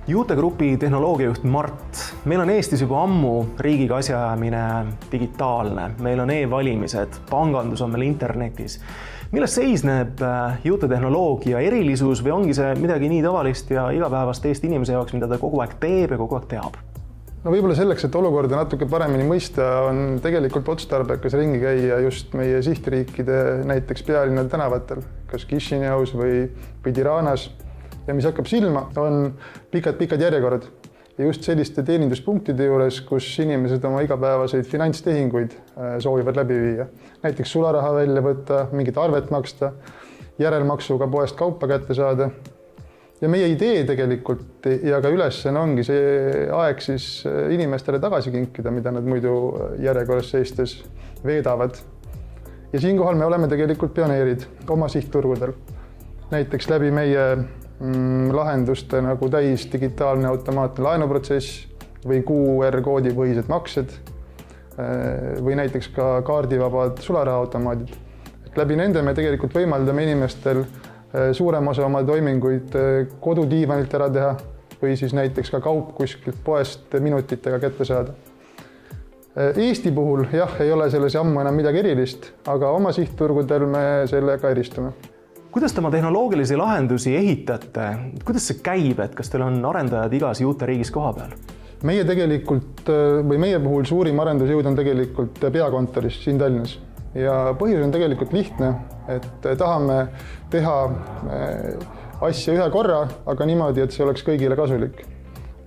Juute Grupi tehnoloogiajuht Mart, meil on Eestis juba ammu riigiga asjaajamine digitaalne, meil on e-valimised, pangandus on meil internetis. Milles seisneb Juute tehnoloogia erilisus või ongi see midagi nii tavalist ja igapäevast Eesti inimese jaoks, mida ta kogu aeg teeb ja kogu aeg teab? No võib-olla selleks, et olukorda natuke paremini mõista, on tegelikult otstarbekas ringi käia just meie sihtriikide näiteks pealinnade tänavatel, kas Kišineus või Tiranas. Ja mis hakkab silma, on pikad järjekorrad. Ja just selliste teeninduspunktide juures, kus inimesed oma igapäevaseid finantstehinguid soovivad läbi viia. Näiteks sularaha välja võtta, mingit arvet maksta, järelmaksuga poest kaupa kätte saada. Ja meie idee tegelikult ja ka ülesanne ongi see aeg siis inimestele tagasi kinkida, mida nad muidu järjekorras seistes veedavad. Ja siinkohal me oleme tegelikult pioneerid oma sihtturgudel. Näiteks läbi meie lahenduste nagu täis digitaalne automaatne laenuprotsess või QR-koodi põhised maksed või näiteks ka kaardivabad sularahaautomaadid. Läbi nende me tegelikult võimaldame inimestel suurem osa oma toiminguid kodudiivanilt ära teha või siis näiteks ka kaup kuskilt poest minutitega kätte saada. Eesti puhul jah, ei ole selles ammu enam midagi erilist, aga oma sihtturgudel me sellega eristume. Kuidas te oma tehnoloogilisi lahendusi ehitate? Kuidas see käib, et kas teil on arendajad igas Juute riigis koha peal? Meie puhul suurim arendusjõud on tegelikult peakontoris siin Tallinnas. Ja põhjus on tegelikult lihtne, et tahame teha asja ühe korra, aga niimoodi, et see oleks kõigile kasulik.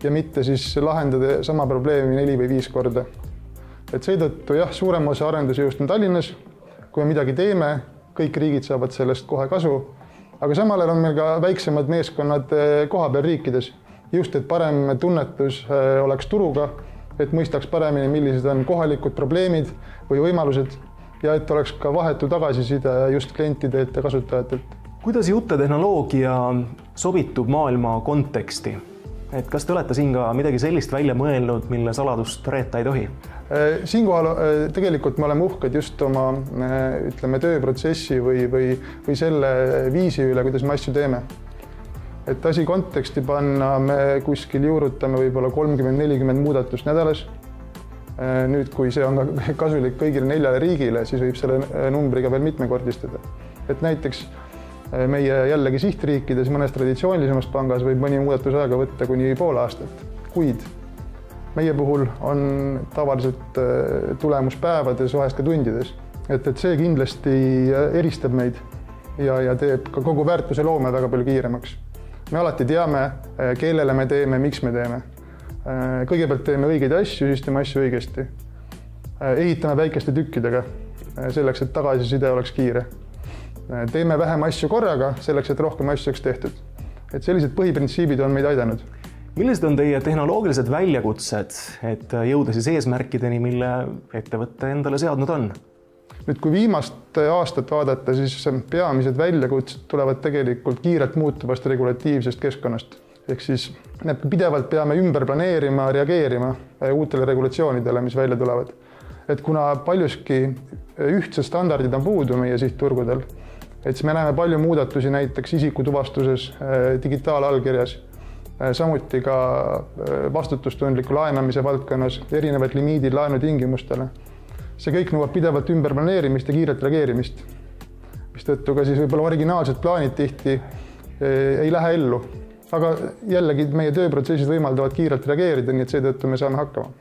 Ja mitte siis lahendada sama probleemi 4 või 5 korda. Et seetõttu jah, suurem osa arendusjõust on Tallinnas. Kui me midagi teeme, kõik riigid saavad sellest kohe kasu, aga samal ajal on meil ka väiksemad meeskonnad kohapeal riikides. Just, et parem tunnetus oleks turuga, et mõistaks paremini, millised on kohalikud probleemid või võimalused ja et oleks ka vahetu tagasiside just klientidelt ja kasutajatelt. Kuidas Juute tehnoloogia sobitub maailma konteksti? Et kas te olete siin ka midagi sellist välja mõelnud, mille saladust reeta ei tohi? Siinkohal tegelikult me oleme uhked just oma tööprotsessi või selle viisi üle, kuidas me asju teeme. Et asi konteksti panna, me kuskil juurutame võib-olla 30-40 muudatust nädalas. Nüüd, kui see on kasulik kõigile 4 riigile, siis võib selle numbriga veel mitmekordistada. Et näiteks meie jällegi sihtriikides mõnes traditsioonilisemas pangas võib mõni muudatusaega võtta kuni pool aastat, kuid meie puhul on tavaliselt tulemus päevades, vahest ka tundides. Et see kindlasti eristab meid ja teeb ka kogu väärtuse loome väga palju kiiremaks. Me alati teame, kellele me teeme, miks me teeme. Kõigepealt teeme õigeid asju, siis teeme asju õigesti. Ehitame väikeste tükkidega, selleks, et tagasiside oleks kiire. Teeme vähem asju korraga, selleks, et rohkem asju oleks tehtud. Et sellised põhiprintsiibid on meid aidanud. Millised on teie tehnoloogilised väljakutsed, et jõuda siis eesmärkideni, mille ettevõtte endale seadnud on? Nüüd, kui viimast aastat vaadata, siis peamised väljakutsed tulevad tegelikult kiirelt muutuvast regulatiivsest keskkonnast. Ehk siis pidevalt peame ümber planeerima, reageerima uutele regulatsioonidele, mis välja tulevad. Et kuna paljuski ühtsed standardid on puudu meie sihtturgudel, et siis me näeme palju muudatusi näiteks isikutuvastuses, digitaalallkirjas, samuti ka vastutustundliku laenamise valdkonnas, erinevad limiidid laenutingimustele. See kõik nõuab pidevalt ümberplaneerimist ja kiiret reageerimist, mistõttu ka siis võib-olla originaalsed plaanid tihti ei lähe ellu. Aga jällegi meie tööprotsessid võimaldavad kiirelt reageerida, nii et seetõttu me saame hakkama.